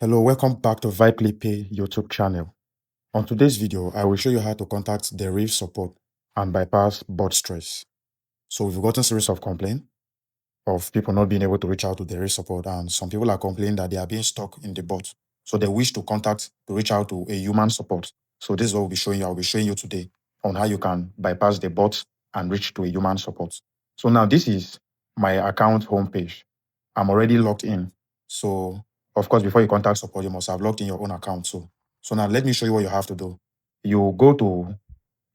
Hello, welcome back to Vitally Pay YouTube channel. On today's video, I will show you how to contact Deriv support and bypass bot stress. So we've gotten series of complaints of people not being able to reach out to Deriv support, and some people are complaining that they are being stuck in the bot. So they wish to reach out to a human support. So this is what we'll be showing you. I'll be showing you today on how you can bypass the bot and reach to a human support. So now this is my account homepage. I'm already logged in. So of course, before you contact support, you must have logged in your own account too. So now let me show you what you have to do. You go to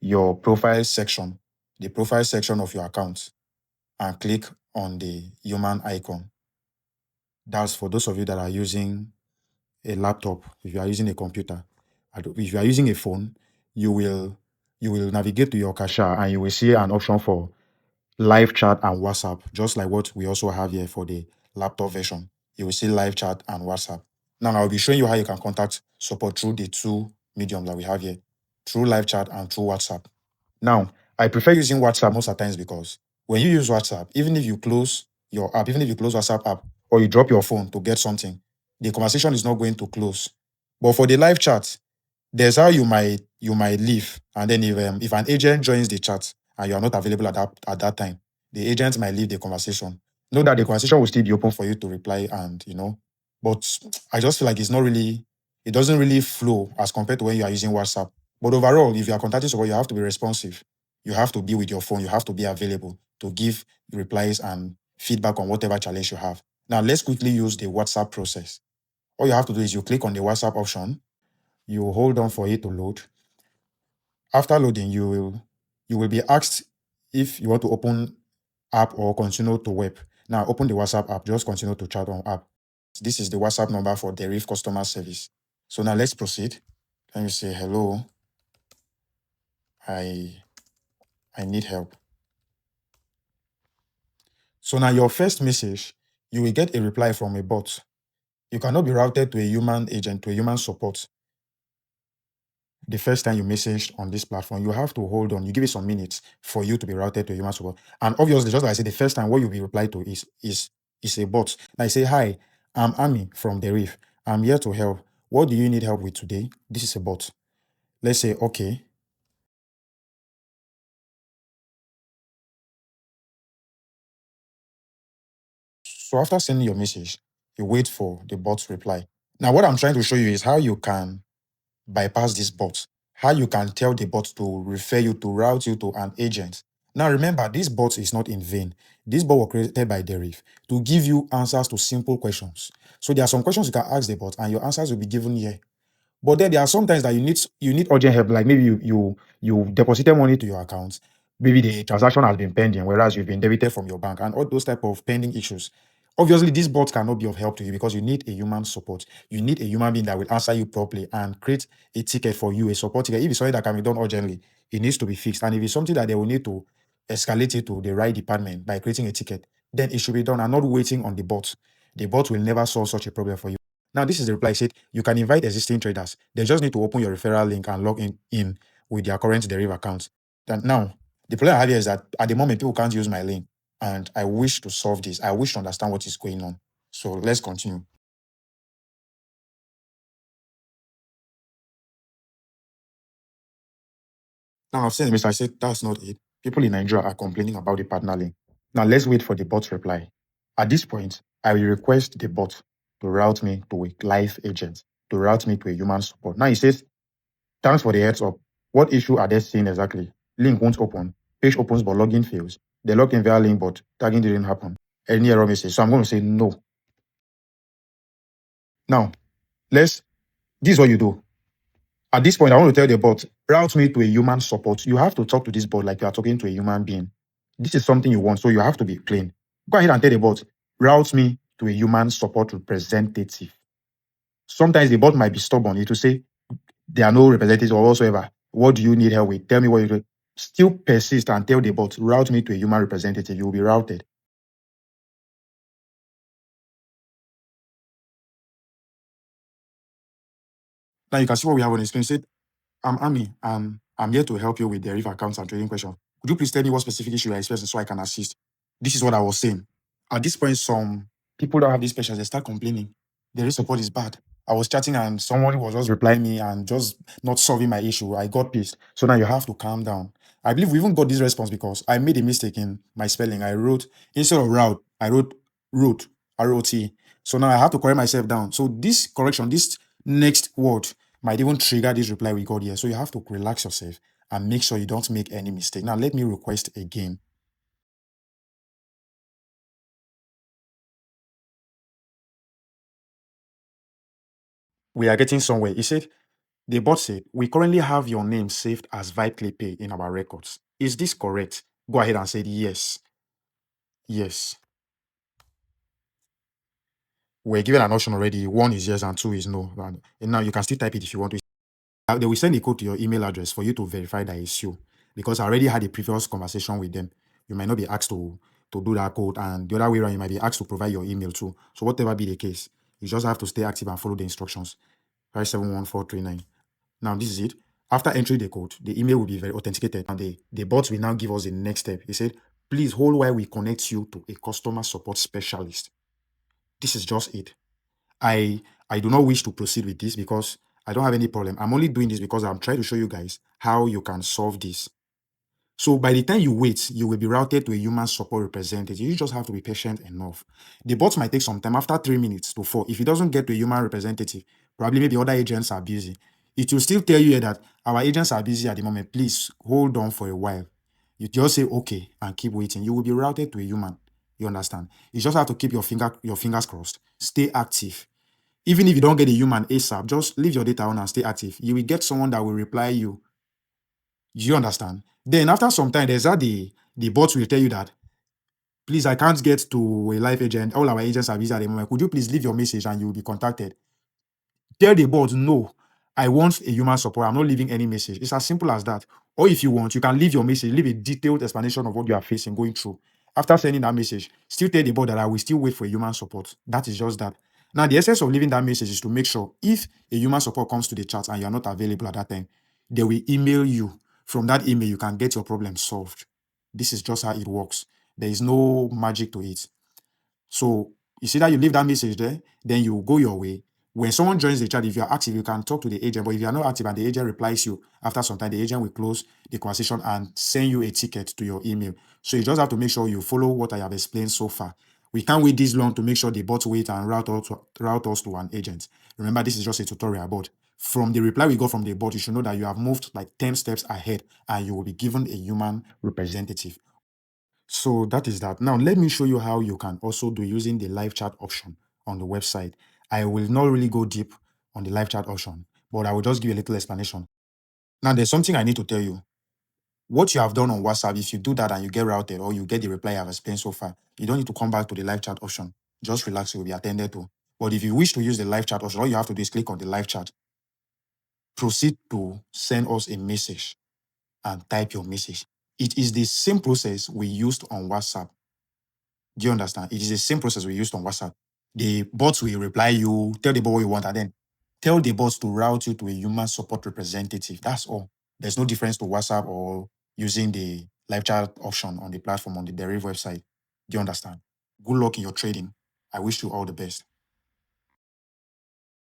your profile section, the profile section of your account, and click on the human icon. That's for those of you that are using a laptop. If you are using a computer, if you are using a phone, you will navigate to your cache and you will see an option for live chat and WhatsApp, just like what we also have here for the laptop version. You will see live chat and WhatsApp. Now I'll be showing you how you can contact support through the two mediums that we have here, through live chat and through WhatsApp. Now, I prefer using WhatsApp most of the times because when you use WhatsApp, even if you close your app, even if you close WhatsApp app or you drop your phone to get something, the conversation is not going to close. But for the live chat, there's how you might leave, and then if an agent joins the chat and you are not available at that time, the agent might leave the conversation. Know that the conversation will still be open for you to reply, but I just feel like it doesn't really flow as compared to when you are using WhatsApp. But overall, if you are contacting someone, you have to be responsive. You have to be with your phone. You have to be available to give replies and feedback on whatever challenge you have. Now, let's quickly use the WhatsApp process. All you have to do is you click on the WhatsApp option. You hold on for it to load. After loading, you will be asked if you want to open app or continue to web. Now, open the WhatsApp app. Just continue to chat on app. This is the WhatsApp number for Deriv customer service. So now let's proceed. Let me say, hello, I need help. So now your first message, you will get a reply from a bot. You cannot be routed to a human agent, to a human support. The first time you message on this platform, you have to hold on. You give it some minutes for you to be routed to a human support. And obviously, just like I said, the first time what you'll be replied to is a bot. Now I say, hi, I'm Ami from Deriv. I'm here to help. What do you need help with today? This is a bot. Let's say, okay. So after sending your message, you wait for the bot's reply. Now, what I'm trying to show you is how you can bypass this bot, how you can tell the bot to refer you, to route you to an agent. Now, remember, this bot is not in vain. This bot was created by Deriv to give you answers to simple questions. So there are some questions you can ask the bot and your answers will be given here. But then there are sometimes that you need urgent help, like maybe you deposited money to your account, maybe the transaction has been pending, whereas you've been debited from your bank, and all those type of pending issues. Obviously, this bot cannot be of help to you because you need a human support. You need a human being that will answer you properly and create a ticket for you, a support ticket. If it's something that can be done urgently, it needs to be fixed. And if it's something that they will need to escalate it to the right department by creating a ticket, then it should be done and not waiting on the bot. The bot will never solve such a problem for you. Now, this is the reply. It said you can invite existing traders. They just need to open your referral link and log in with their current Deriv account. And now, the problem I have here is that at the moment, people can't use my link. And I wish to solve this. I wish to understand what is going on. So let's continue. Now, I've seen the message. I said, that's not it. People in Nigeria are complaining about the partner link. Now, let's wait for the bot's reply. At this point, I will request the bot to route me to a live agent, to route me to a human support. Now, he says, thanks for the heads up. What issue are they seeing exactly? Link won't open. Page opens but login fails. They log in via link but tagging didn't happen. Any error message. So I'm going to say no. Now, this is what you do. At this point, I want to tell the bot, route me to a human support. You have to talk to this bot like you are talking to a human being. This is something you want, so you have to be plain. Go ahead and tell the bot, route me to a human support representative. Sometimes the bot might be stubborn. It will say, there are no representatives or whatsoever. What do you need help with? Tell me what you do. Still persist and tell the bot, route me to a human representative. You will be routed. Now you can see what we have on the screen. Say, I'm Ami. I'm here to help you with Deriv accounts and trading questions. Could you please tell me what specific issue you are experiencing so I can assist? This is what I was saying. At this point, some people don't have these patience. They start complaining. Deriv support is bad. I was chatting and someone was just replying me and just not solving my issue. I got pissed. So now you have to calm down. I believe we even got this response because I made a mistake in my spelling. I wrote, instead of route, I wrote root, ROT. So now I have to correct myself down. So this correction, this next word might even trigger this reply we got here. So you have to relax yourself and make sure you don't make any mistake. Now let me request again. We are getting somewhere. He said, the bot said, we currently have your name saved as Vibe in our records. Is this correct? Go ahead and say yes. Yes. We're given an option already. One is yes and two is no. And now you can still type it if you want to. They will send a code to your email address for you to verify that it's you. Because I already had a previous conversation with them. You might not be asked to do that code. And the other way around, you might be asked to provide your email too. So whatever be the case, you just have to stay active and follow the instructions. 571439. Now, this is it. After entering the code, the email will be very authenticated and the bot will now give us the next step. He said, please hold while we connect you to a customer support specialist. This is just it. I do not wish to proceed with this because I don't have any problem. I'm only doing this because I'm trying to show you guys how you can solve this. So by the time you wait, you will be routed to a human support representative. You just have to be patient enough. The bot might take some time, after 3 minutes to 4. If it doesn't get to a human representative, probably maybe other agents are busy. It will still tell you here that our agents are busy at the moment. Please hold on for a while. You just say okay and keep waiting. You will be routed to a human. You understand? You just have to keep your fingers crossed. Stay active. Even if you don't get a human ASAP, just leave your data on and stay active. You will get someone that will reply you. You understand? Then after some time, there's that the bot will tell you that, please, I can't get to a live agent. All our agents are busy at the moment. Could you please leave your message and you will be contacted? Tell the bot, no, I want a human support. I'm not leaving any message. It's as simple as that. Or if you want, you can leave your message, leave a detailed explanation of what you are facing, going through. After sending that message, still tell the bot that I will still wait for a human support. That is just that. Now, the essence of leaving that message is to make sure if a human support comes to the chat and you are not available at that time, they will email you. From that email, you can get your problem solved. This is just how it works. There is no magic to it. So you see that you leave that message there, then you go your way. When someone joins the chat, if you're active, you can talk to the agent. But if you're not active and the agent replies you after some time, the agent will close the conversation and send you a ticket to your email. So you just have to make sure you follow what I have explained so far. We can't wait this long to make sure the bot wait and route us to an agent. Remember, this is just a tutorial, but from the reply we got from the bot, you should know that you have moved like 10 steps ahead and you will be given a human representative. So that is that. Now, let me show you how you can also do using the live chat option on the website. I will not really go deep on the live chat option, but I will just give you a little explanation. Now, there's something I need to tell you. What you have done on WhatsApp, if you do that and you get routed or you get the reply I've explained so far, you don't need to come back to the live chat option. Just relax, you will be attended to. But if you wish to use the live chat option, all you have to do is click on the live chat, proceed to send us a message and type your message. It is the same process we used on WhatsApp. Do you understand? It is the same process we used on WhatsApp. The bots will reply you, tell the bot what you want, and then tell the bots to route you to a human support representative. That's all. There's no difference to WhatsApp or using the live chat option on the platform on the Deriv website. Do you understand? Good luck in your trading. I wish you all the best.